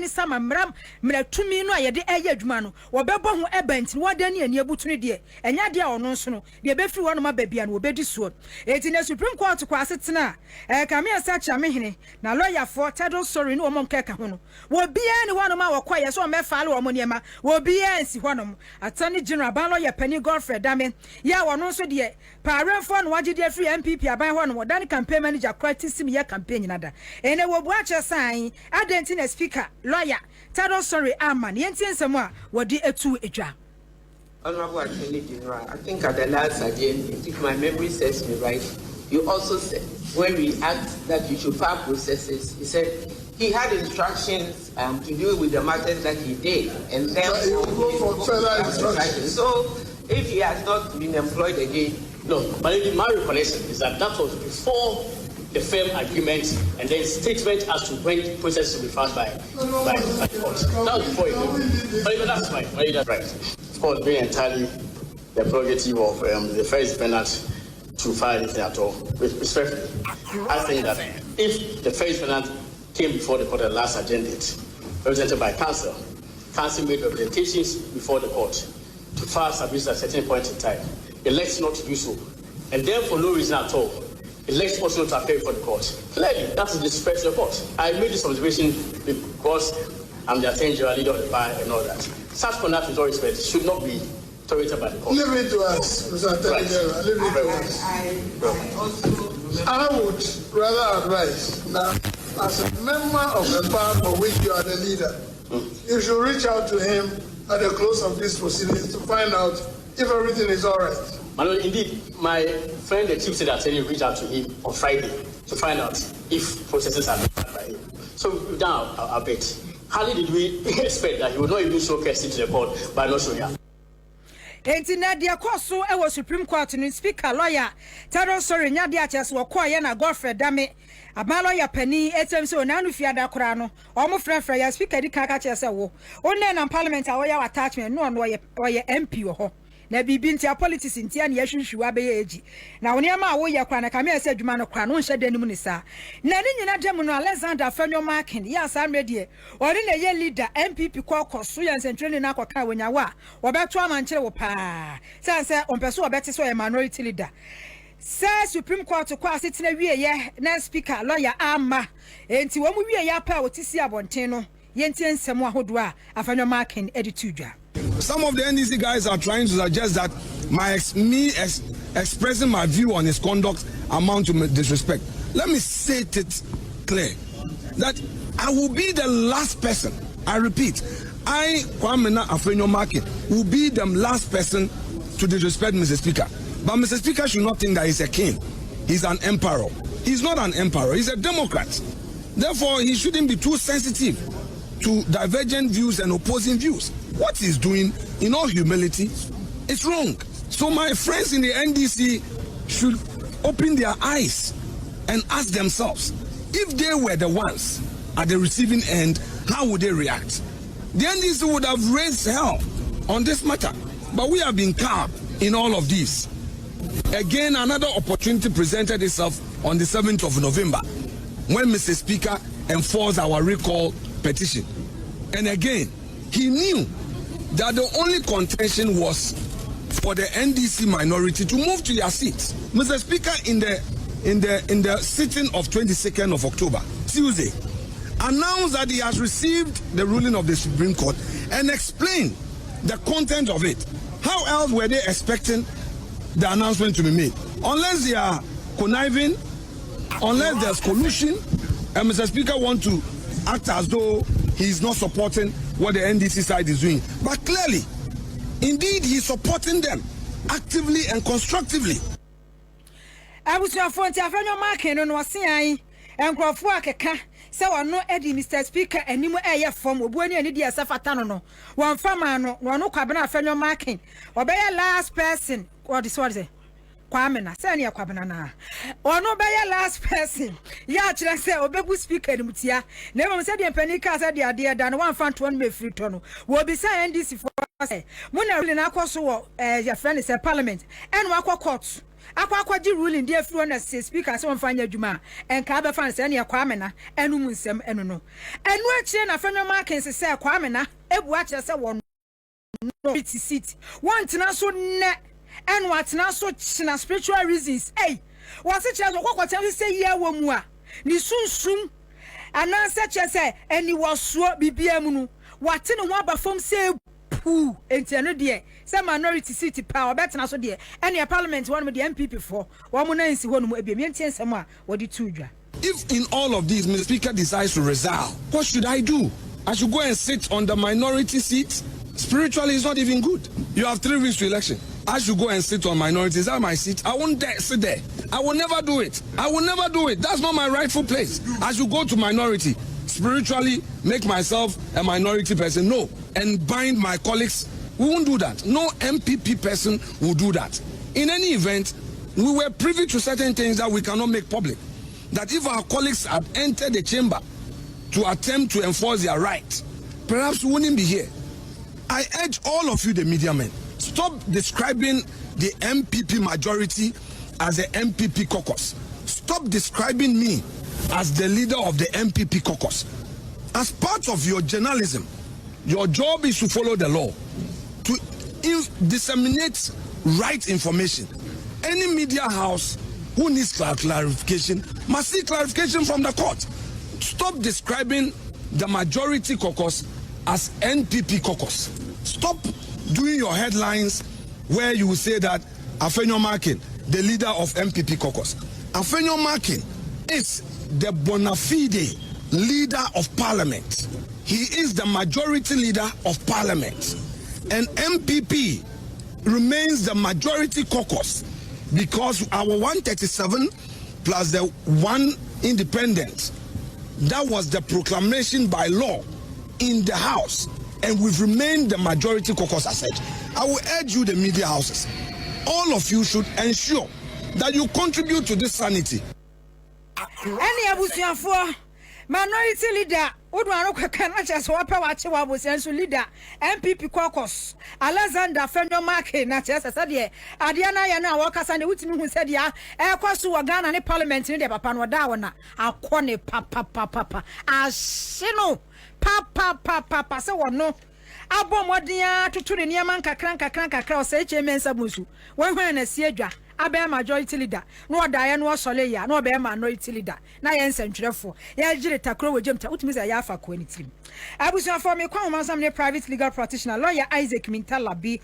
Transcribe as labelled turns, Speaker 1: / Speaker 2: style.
Speaker 1: sama mra tumi no ayede eye adwuma no wo bebo ho ebent wo da ne ani abutuni de enya de a ono nso no de be firi wono ma babia no obedi suo eti na Supreme Court kwa asetena kamia sacha mehene na lawyer for title sorry no mo mkeka ho no wo bia ne wono ma wakoye so me faale wo mo niema wo bia nsi hono attorney general ban lawyer Penny Godfrey Dame ya wono nso de paremfo no wagide free NPP aban ho no dan campaign manager practice me ya campaign nada ene wo bu ache san adenti na speaker lawyer title sorry aman yenti nsemo a wodi etu edwa.
Speaker 2: Honorable Attorney General, I think at the last agenda, if my memory serves me right, you also said when we asked that you should file processes, he said he had instructions to deal with the matters that he did, and then he will go for further instructions. So if he has not been employed again,
Speaker 3: no. But my recollection is that was before the firm agreement and then statement as to when process will be filed by the court. That was before it. But even that's fine. That's right. Of course, being entirely the prerogative of the first defendant to file anything at all. With respect, I think that if the first defendant came before the court at the last agenda, represented by counsel made representations before the court to file submissions at a certain point in time, elects not to do so, and then for no reason at all, elects also to appear before the court. Clearly, that is disrespect to the court. I made this observation because I'm the Attorney General, leader of the bar, and all that. Such conduct, with all respect, should not be tolerated by the court.
Speaker 4: Leave it to us, Mr. Attorney General. Leave it to us. I would rather advise that as a member of the bar for which you are the leader, you should reach out to him at the close of these proceedings to find out if everything is all right.
Speaker 3: Manuel, indeed, my friend, the Chief State Attorney, reached out to him on Friday to find out if processes are being done by him. So now, a bit. Hardly did we expect that he would not even show courtesy to the court by not showing up.
Speaker 1: Enti na dia koso e was Supreme Court no speaker lawyer Taro sorry nya dia chese wo koye na Godfrey Dame aba lawyer Penny etem se onanu fiada kora no omo frefre ya speaker di kaka chese wo onne na parliament a wo ya attachment no no ye MP wo ho na bibi ntia politics ntia na yahwehwu abeya eji na woni ama wo ye kwa na kame ese adwuma no kwa no nhye danim ni sa na ni nyina dem no Alexander Afenyo Markins ya sam redie ori na ye leader NPP Caucus so yan central na akwaka wonyawa obeto amankere wo pa sense ompeso obete so ye minority leader say Supreme Court kwa asetina wie ye na speaker lawyer ama enti wo mu wie ya pa wotisi abonten no yentie nsemo ahodo a Afenyo Markins editudwa.
Speaker 5: Some of the NDC guys are trying to suggest that expressing my view on his conduct amount to disrespect. Let me say it clear that I will be the last person. I repeat, I, Kwamena Afenyo Markins, will be the last person to disrespect Mr. Speaker. But Mr. Speaker should not think that he's a king. He's an emperor. He's not an emperor. He's a Democrat. Therefore, he shouldn't be too sensitive to divergent views and opposing views. What he's doing, in all humility, is wrong. So my friends in the NDC should open their eyes and ask themselves, if they were the ones at the receiving end, how would they react? The NDC would have raised hell on this matter, but we have been calm in all of this. Again, another opportunity presented itself on the 7th of November, when Mr. Speaker enforced our recall petition. And again, he knew that the only contention was for the NDC minority to move to their seats. Mr. Speaker, in the sitting of 22nd of October, Tuesday, announced that he has received the ruling of the Supreme Court and explained the content of it. How else were they expecting the announcement to be made? Unless they are conniving, unless there's collusion, and Mr. Speaker wants to act as though he's not supporting what the NDC side is doing. But clearly, indeed, he's supporting them actively and constructively.
Speaker 1: Abusuafo nti Afenyo Markins no wase an enkrofo akeka se wono edi Mr. Speaker animu eye form obuani ani dia safata no won fama no wono kwabena Afenyo Markins obeye last person what is say Kwamena say na kwabena na ono beye last person ya kire say obebu speaker ni mutia na emom say de panika say de ade da no wan fan to no me free to no wo bi say NDC for say mo na really na akoso wo ya friend say parliament en wa court akwa ji ruling dey free on say speaker say won fanya adwuma enka be fan say na Kwame na enu mu nsem enu no enu akire na Afenyo Markins say Kwame na ebu akire say won no seat want na so ne enu atena so china spiritual reasons what se kire so kwakwacha say ye wo mu a ni sunsun ana se kire say eni wo so bibia mu no wate ne ho abafom say pu entiano de say minority seat power betena so de eni parliament one with the NPP for one mo na nsi ho no mu ebiem entiensem a wodi tuudwa.
Speaker 5: If in all of these Mr. Speaker decides to resign, what should I do? I should go and sit on the minority seat? Spiritually, it's not even good. You have 3 weeks to election. I should go and sit on minority. Is that my seat? I won't dare sit there. I will never do it. I will never do it. That's not my rightful place. I should go to minority. Spiritually, make myself a minority person. No. And bind my colleagues. We won't do that. No MPP person will do that. In any event, we were privy to certain things that we cannot make public. That if our colleagues had entered the chamber to attempt to enforce their rights, perhaps we wouldn't be here. I urge all of you, the media men, stop describing the MPP majority as the MPP caucus. Stop describing me as the leader of the MPP caucus. As part of your journalism, your job is to follow the law, to disseminate right information. Any media house who needs clarification must see clarification from the court. Stop describing the majority caucus as NPP caucus. Stop doing your headlines where you will say that Afenyo Markins, the leader of MPP caucus. Afenyo Markins is the bona fide leader of parliament. He is the majority leader of parliament. And MPP remains the majority caucus because our 137 plus the 1 independent, that was the proclamation by law in the House, and we've remained the majority caucus as such. I will urge you, the media houses, all of you should ensure that you contribute to this sanity.
Speaker 1: Any abusianfo minority leader Udwano kwekana chese wapa wache wabusiansu leader NPP caucus Alexander Afenyo Markins na chese sadie adiana ya na wakasa ne wutimi hu sadia ekwaso wa Ghana ne parliament ne de papa no da wona akone papa asino papa se wono abomodia tutune niam nkakran o se echemensa busu wenhwan na sie adwa abe majority leader no odaye no osole ya no obe minority leader na ye nsantwerefo ye gire takro wejemta utumi za ya afa ko ani tim abusuafo me kwa mansam ne private legal practitioner lawyer Isaac Mintalabi